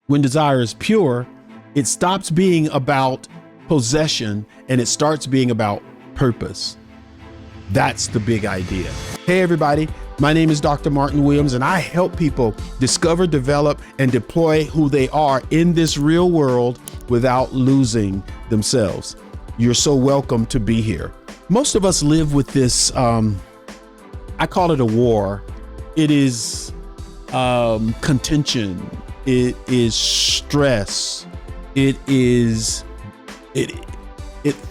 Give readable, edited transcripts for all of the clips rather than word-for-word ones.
When desire is pure, it stops being about possession and it starts being about purpose. That's the big idea. Hey, everybody. My name is Dr. Martin Williams, and I help people discover, develop, and deploy who they are in this real world without losing themselves. You're so welcome to be here. Most of us live with this, I call it a war. It is contention. It is stress. It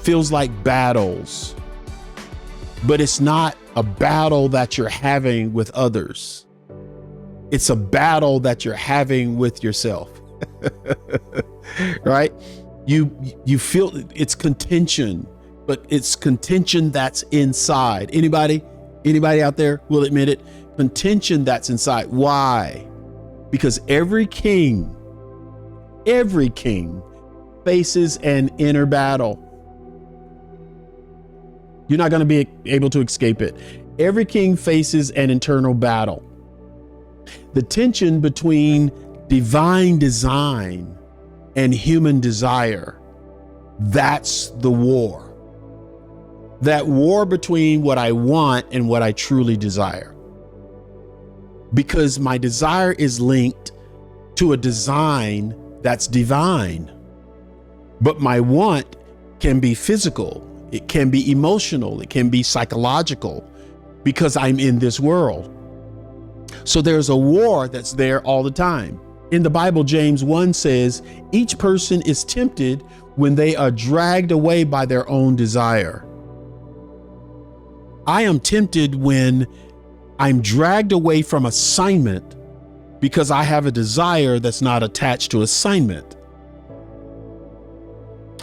feels like battles, but it's not a battle that you're having with others. It's a battle that you're having with yourself, right? You feel it's contention, but it's contention that's inside. Anybody out there will admit it? Contention that's inside. Why? Because every king faces an inner battle. You're not going to be able to escape it. Every king faces an internal battle. The tension between divine design and human desire, that's the war. That war between what I want and what I truly desire. Because my desire is linked to a design that's divine. But my want can be physical. It can be emotional. It can be psychological because I'm in this world. So there's a war that's there all the time. In the Bible, James 1 says, each person is tempted when they are dragged away by their own desire. I am tempted when I'm dragged away from assignment because I have a desire that's not attached to assignment.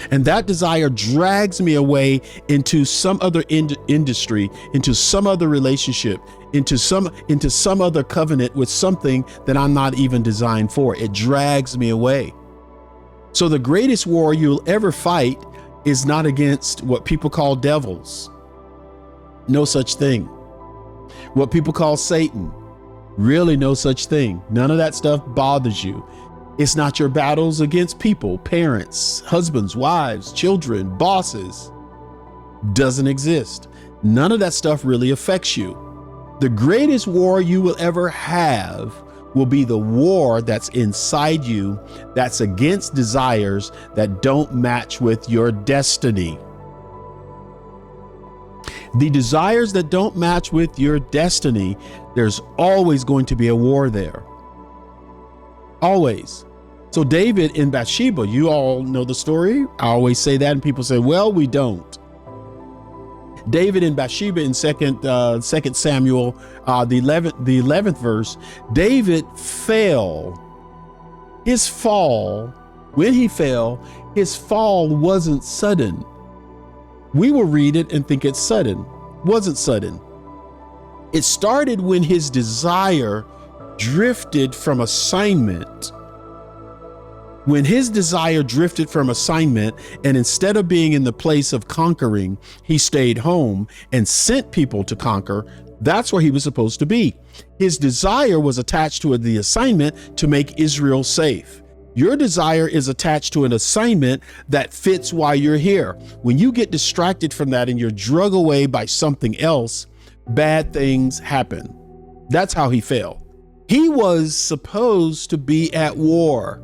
And that desire drags me away into some other industry, into some other relationship, into some other covenant with something that I'm not even designed for. It drags me away. So the greatest war you'll ever fight is not against what people call devils. No such thing. What people call Satan. Really no such thing. None of that stuff bothers you. It's not your battles against people, parents, husbands, wives, children, bosses. Doesn't exist. None of that stuff really affects you. The greatest war you will ever have will be the war that's inside you, that's against desires that don't match with your destiny. The desires that don't match with your destiny, there's always going to be a war there. Always. So David and Bathsheba, you all know the story. I always say that and people say, well, we don't. David and Bathsheba in 2 Samuel, the 11th verse, David fell. His fall, when he fell, his fall wasn't sudden. We will read it and think it's sudden. Wasn't sudden. It started when his desire drifted from assignment. When his desire drifted from assignment, and instead of being in the place of conquering, he stayed home and sent people to conquer. That's where he was supposed to be. His desire was attached to the assignment to make Israel safe. Your desire is attached to an assignment that fits why you're here. When you get distracted from that and you're drug away by something else, bad things happen. That's how he fell. He was supposed to be at war,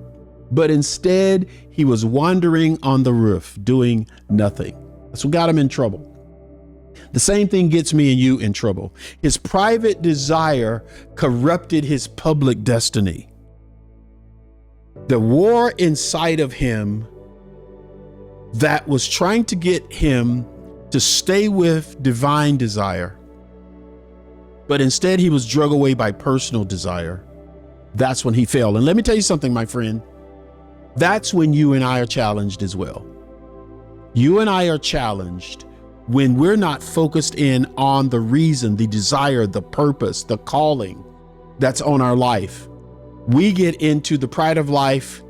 but instead he was wandering on the roof doing nothing. That's what got him in trouble. The same thing gets me and you in trouble. His private desire corrupted his public destiny. The war inside of him that was trying to get him to stay with divine desire, but instead he was drug away by personal desire. That's when he fell. And let me tell you something, my friend. That's when you and I are challenged as well. You and I are challenged when we're not focused in on the reason, the desire, the purpose, the calling that's on our life. We get into the pride of life,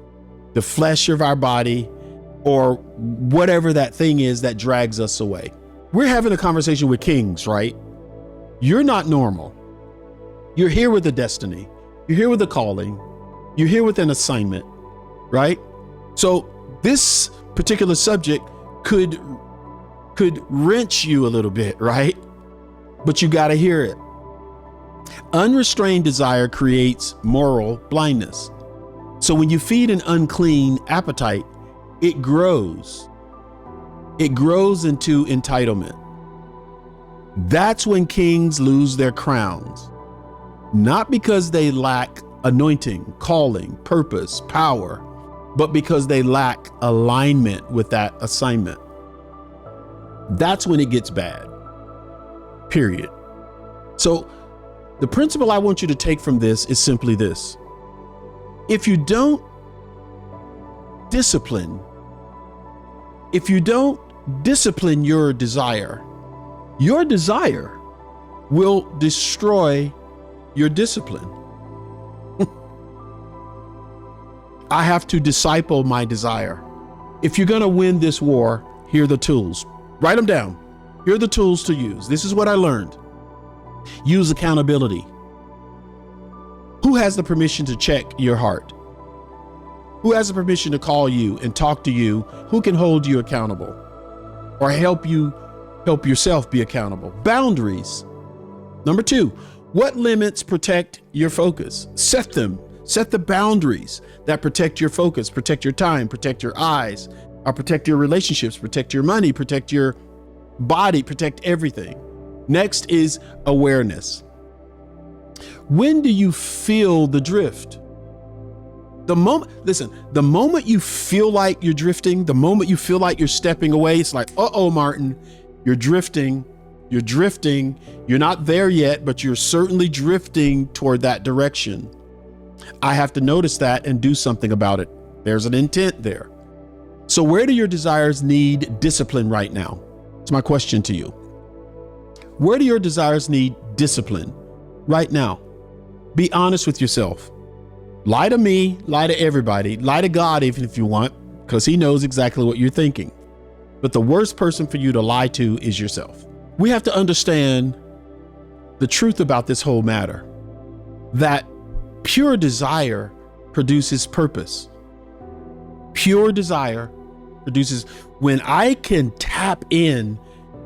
the flesh of our body, or whatever that thing is that drags us away. We're having a conversation with kings, right? You're not normal. You're here with a destiny. You're here with a calling. You're here with an assignment. right? So this particular subject could wrench you a little bit, right? But you got to hear it. Unrestrained desire creates moral blindness. So when you feed an unclean appetite, it grows. It grows into entitlement. That's when kings lose their crowns, not because they lack anointing, calling, purpose, power, but because they lack alignment with that assignment. That's when it gets bad, period. So the principle I want you to take from this is simply this. If you don't discipline your desire will destroy your discipline. I have to disciple my desire. If you're going to win this war, here are the tools. Write them down. Here are the tools to use. This is what I learned. Use accountability. Who has the permission to check your heart? Who has the permission to call you and talk to you? Who can hold you accountable or help yourself be accountable? Boundaries. Number 2, what limits protect your focus? Set them. Set the boundaries that protect your focus, protect your time, protect your eyes, or protect your relationships, protect your money, protect your body, protect everything. Next is awareness. When do you feel the drift? The moment you feel like you're drifting, the moment you feel like you're stepping away, it's like, Martin, you're drifting. You're not there yet, but you're certainly drifting toward that direction. I have to notice that and do something about it. There's an intent there. So where do your desires need discipline right now? It's my question to you. Where do your desires need discipline right now? Be honest with yourself. Lie to me, lie to everybody, lie to God even if you want, because he knows exactly what you're thinking. But the worst person for you to lie to is yourself. We have to understand the truth about this whole matter, that pure desire produces purpose. Pure desire produces, when I can tap in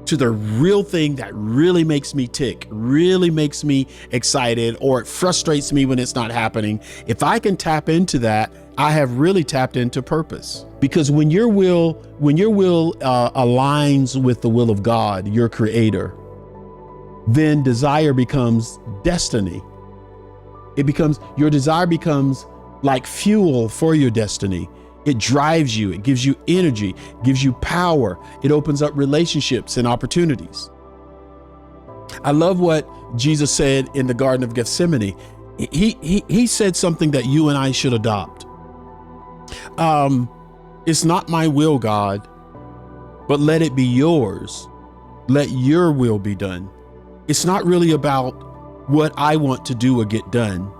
to the real thing that really makes me tick, really makes me excited, or it frustrates me when it's not happening. If I can tap into that, I have really tapped into purpose. Because when your will aligns with the will of God, your creator, then desire becomes destiny. Your desire becomes like fuel for your destiny. It drives you, it gives you energy, gives you power. It opens up relationships and opportunities. I love what Jesus said in the Garden of Gethsemane. He said something that you and I should adopt. It's not my will, God, but let it be yours. Let your will be done. It's not really about what I want to do or get done.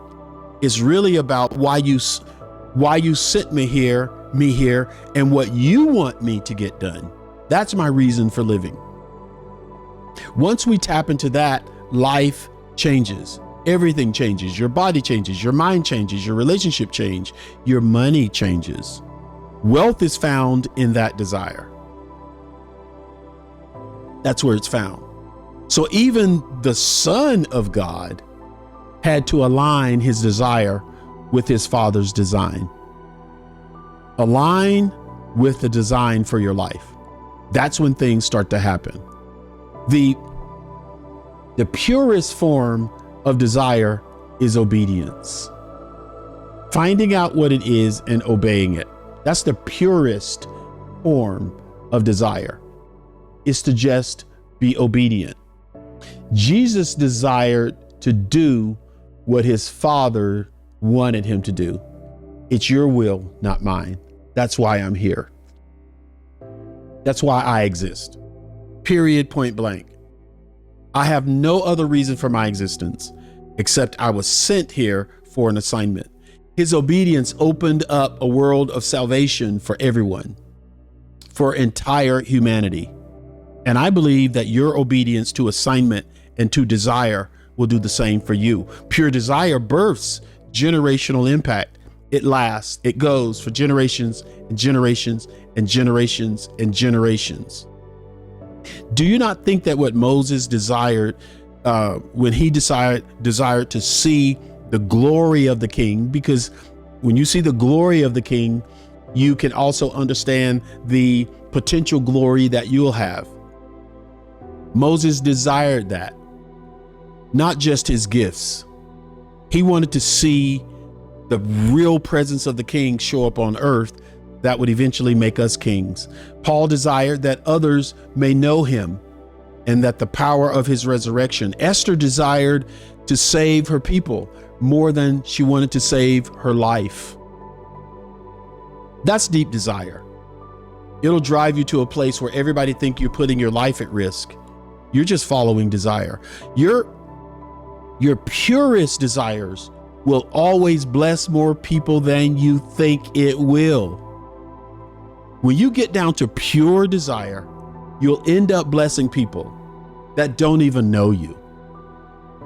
It's really about why you sent me here, and what you want me to get done. That's my reason for living. Once we tap into that, life changes. Everything changes. Your body changes. Your mind changes. Your relationship changes. Your money changes. Wealth is found in that desire. That's where it's found. So even the Son of God had to align his desire with his Father's design. Align with the design for your life. That's when things start to happen. The purest form of desire is obedience. Finding out what it is and obeying it. That's the purest form of desire, is to just be obedient. Jesus desired to do what his Father wanted him to do. It's your will, not mine. That's why I'm here. That's why I exist. Period, point blank. I have no other reason for my existence except I was sent here for an assignment. His obedience opened up a world of salvation for everyone, for entire humanity. And I believe that your obedience to assignment and to desire will do the same for you. Pure desire births generational impact. it lasts. It goes for generations and generations and generations and generations. Do you not think that what Moses desired when he desired to see the glory of the king, because when you see the glory of the king, you can also understand the potential glory that you'll have. Moses desired that, not just his gifts. He wanted to see the real presence of the king show up on earth that would eventually make us kings. Paul desired that others may know him and that the power of his resurrection. Esther desired to save her people more than she wanted to save her life. That's deep desire. It'll drive you to a place where everybody think you're putting your life at risk. You're just following desire. Your purest desires will always bless more people than you think it will. When you get down to pure desire, you'll end up blessing people that don't even know you.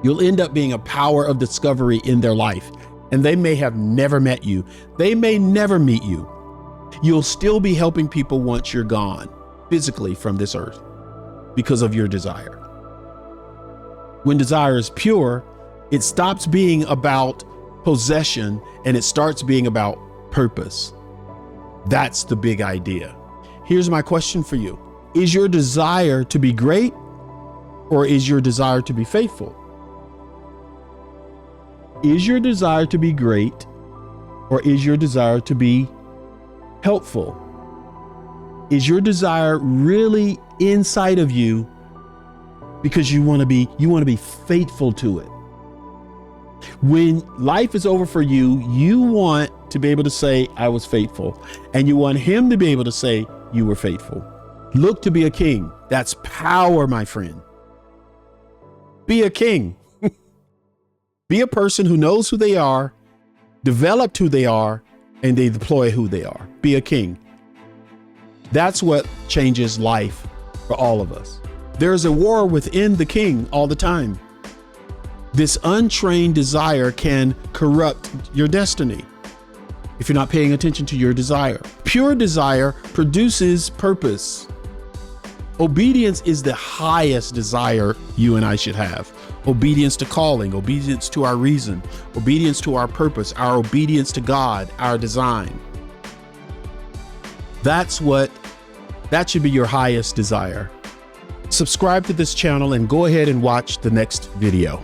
You'll end up being a power of discovery in their life, and they may have never met you. They may never meet you. You'll still be helping people once you're gone physically from this earth because of your desire. When desire is pure, it stops being about possession and it starts being about purpose. That's the big idea. Here's my question for you. Is your desire to be great, or is your desire to be faithful? Is your desire to be great, or is your desire to be helpful? Is your desire really inside of you because you want to be faithful to it? When life is over for you, you want to be able to say, I was faithful. And you want him to be able to say, you were faithful. Look to be a king. That's power, my friend. Be a king. Be a person who knows who they are, developed who they are, and they deploy who they are. Be a king. That's what changes life for all of us. There's a war within the king all the time. This untrained desire can corrupt your destiny if you're not paying attention to your desire. Pure desire produces purpose. Obedience is the highest desire you and I should have. Obedience to calling, obedience to our reason, obedience to our purpose, our obedience to God, our design. That should be your highest desire. Subscribe to this channel and go ahead and watch the next video.